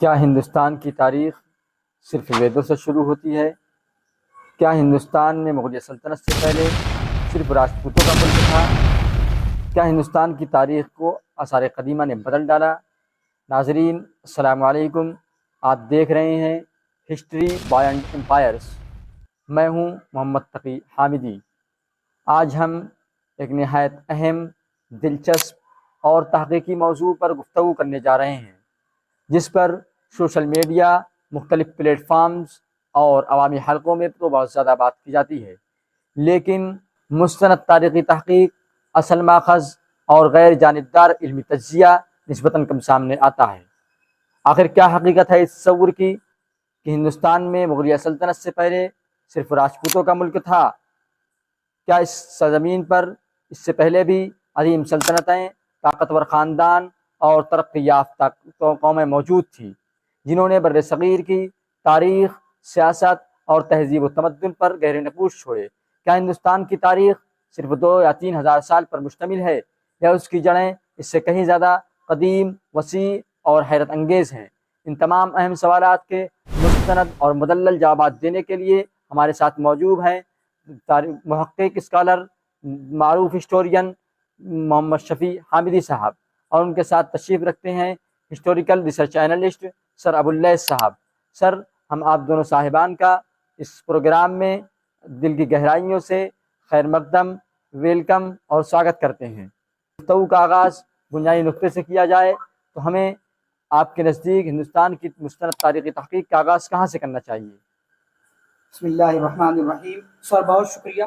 کیا ہندوستان کی تاریخ صرف ویدوں سے شروع ہوتی ہے؟ کیا ہندوستان میں مغلیہ سلطنت سے پہلے صرف راجپوتوں کا ملک تھا؟ کیا ہندوستان کی تاریخ کو آثار قدیمہ نے بدل ڈالا؟ ناظرین السلام علیکم، آپ دیکھ رہے ہیں ہسٹری بائنڈ امپائرس۔ میں ہوں محمد تقی حامدی۔ آج ہم ایک نہایت اہم، دلچسپ اور تحقیقی موضوع پر گفتگو کرنے جا رہے ہیں، جس پر سوشل میڈیا، مختلف پلیٹ فارمز اور عوامی حلقوں میں تو بہت زیادہ بات کی جاتی ہے، لیکن مستند تاریخی تحقیق، اصل ماخذ اور غیر جانبدار علمی تجزیہ نسبتاً کم سامنے آتا ہے۔ آخر کیا حقیقت ہے اس تصور کی کہ ہندوستان میں مغلیہ سلطنت سے پہلے صرف راجپوتوں کا ملک تھا؟ کیا اس سرزمین پر اس سے پہلے بھی عظیم سلطنتیں، طاقتور خاندان اور ترقی یافتہ قومیں موجود تھیں، جنہوں نے بر صغیر کی تاریخ، سیاست اور تہذیب و تمدن پر گہرے نقوش چھوڑے؟ کیا ہندوستان کی تاریخ صرف 2 یا 3 ہزار سال پر مشتمل ہے، یا اس کی جڑیں اس سے کہیں زیادہ قدیم، وسیع اور حیرت انگیز ہیں؟ ان تمام اہم سوالات کے مستند اور مدلل جوابات دینے کے لیے ہمارے ساتھ موجود ہیں محقق، اسکالر، معروف ہسٹورین محمد شفیع حامدی صاحب، اور ان کے ساتھ تشریف رکھتے ہیں ہسٹوریکل ریسرچ انالسٹ سر ابواللیث صاحب۔ سر، ہم آپ دونوں صاحبان کا اس پروگرام میں دل کی گہرائیوں سے خیر مقدم، ویلکم اور سواگت کرتے ہیں۔ گفتگو کا آغاز بنیادی نقطے سے کیا جائے تو ہمیں آپ کے نزدیک ہندوستان کی مستند تاریخی تحقیق کا آغاز کہاں سے کرنا چاہیے؟ بسم اللہ الرحمن الرحیم۔ سر بہت شکریہ۔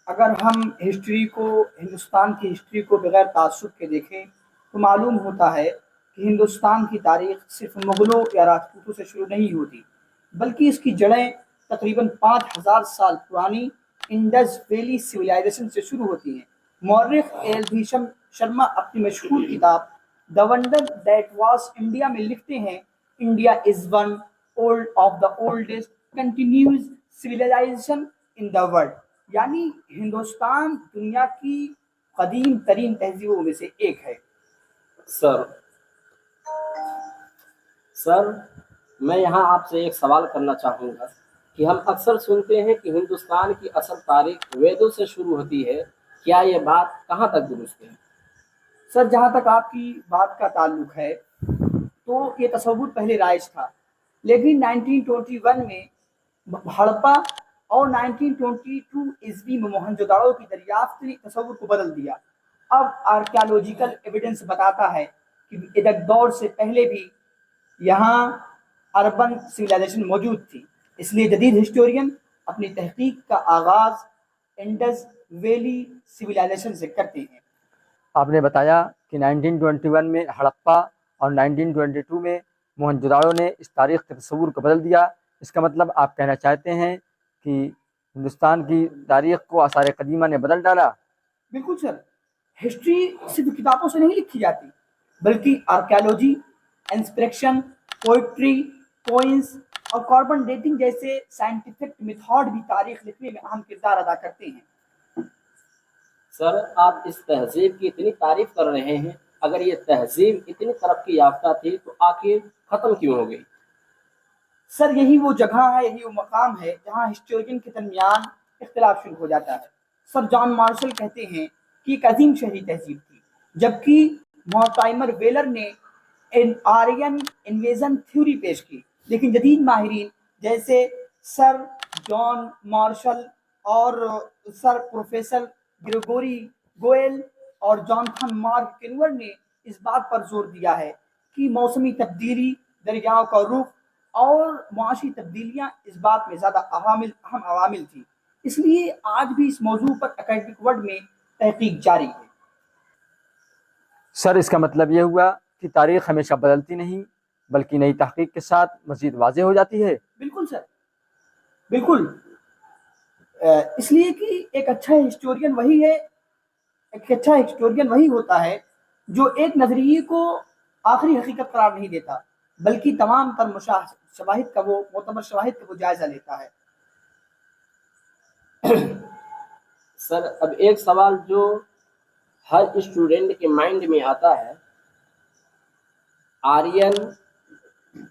اگر ہم ہندوستان کی ہسٹری کو بغیر تعصب کے دیکھیں تو معلوم ہوتا ہے کہ ہندوستان کی تاریخ صرف مغلوں یا راجپوتوں سے شروع نہیں ہوتی، بلکہ اس کی جڑیں تقریباً 5000 سال پرانی انڈس ویلی سویلائزیشن سے شروع ہوتی ہیں۔ مورخ ایل بھی شرما اپنی مشہور کتاب the wonder that was India میں لکھتے ہیں، India is one of the oldest continuous civilization in the world، یعنی ہندوستان دنیا کی قدیم ترین تہذیبوں میں سے ایک ہے۔ سر میں یہاں آپ سے ایک سوال کرنا چاہوں گا کہ ہم اکثر سنتے ہیں کہ ہندوستان کی اصل تاریخ ویدوں سے شروع ہوتی ہے، کیا یہ بات کہاں تک درست ہے؟ سر، جہاں تک آپ کی بات کا تعلق ہے تو یہ تصور پہلے رائج تھا، لیکن 1921 میں ہڑپا اور 1922 عیسوی میں موہنجودڑو کی دریافت نے تصور کو بدل دیا۔ اب آرکیالوجیکل ایویڈنس بتاتا ہے کہ ادھک دور سے پہلے بھی یہاں اربن سویلائزیشن موجود تھی، اس لیے جدید ہسٹورین اپنی تحقیق کا آغاز انڈس ویلی سویلائزیشن سے کرتے ہیں۔ آپ نے بتایا کہ 1921 میں ہڑپا اور 1922 میں موہنجودڑو نے اس تاریخ کے تصور کو بدل دیا۔ اس کا مطلب آپ کہنا چاہتے ہیں کہ ہندوستان کی تاریخ کو آثار قدیمہ نے بدل ڈالا؟ بالکل سر، ہسٹری صرف کتابوں سے نہیں لکھی جاتی، بلکہ آرکیالوجی، انسپیکشن، پوئٹری، کوئنس اور کاربن ڈیٹنگ جیسے سائنٹیفک میتھڈ بھی تاریخ لکھنے میں اہم کردار ادا کرتے ہیں۔ سر، آپ اس تہذیب کی اتنی تعریف کر رہے ہیں، اگر یہ تہذیب اتنی ترقی یافتہ تھی تو آخر ختم کیوں ہو گئی؟ سر، یہی وہ جگہ ہے، یہی وہ مقام ہے جہاں ہسٹورین کے درمیان اختلاف شروع ہو جاتا ہے۔ سر جان مارشل کہتے ہیں کہ ایک عظیم شہری تہذیب تھی، جبکہ مورٹائمر ویلر نے آرین انویژن تھیوری پیش کی، لیکن جدید ماہرین جیسے سر جان مارشل اور سر پروفیسر گریگوری گوئل اور جانتھن مارک کنور نے اس بات پر زور دیا ہے کہ موسمی تبدیلی، دریاؤں کا رخ اور معاشی تبدیلیاں اس بات میں زیادہ اہم عوامل تھیں۔ اس لیے آج بھی اس موضوع پر اکیڈمک ورلڈ میں تحقیق جاری ہے۔ سر، اس کا مطلب یہ ہوا کہ تاریخ ہمیشہ بدلتی نہیں، بلکہ نئی تحقیق کے ساتھ مزید واضح ہو جاتی ہے۔ بالکل سر، بالکل۔ اس لیے کہ ایک اچھا ہسٹورین وہی ہوتا ہے جو ایک نظریے کو آخری حقیقت قرار نہیں دیتا، بلکہ تمام تر معتبر شواہد کا وہ جائزہ لیتا ہے۔ سر، اب ایک سوال جو ہر اسٹوڈنٹ کے مائنڈ میں آتا ہے، Aryan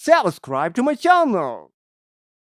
Subscribe to my channel.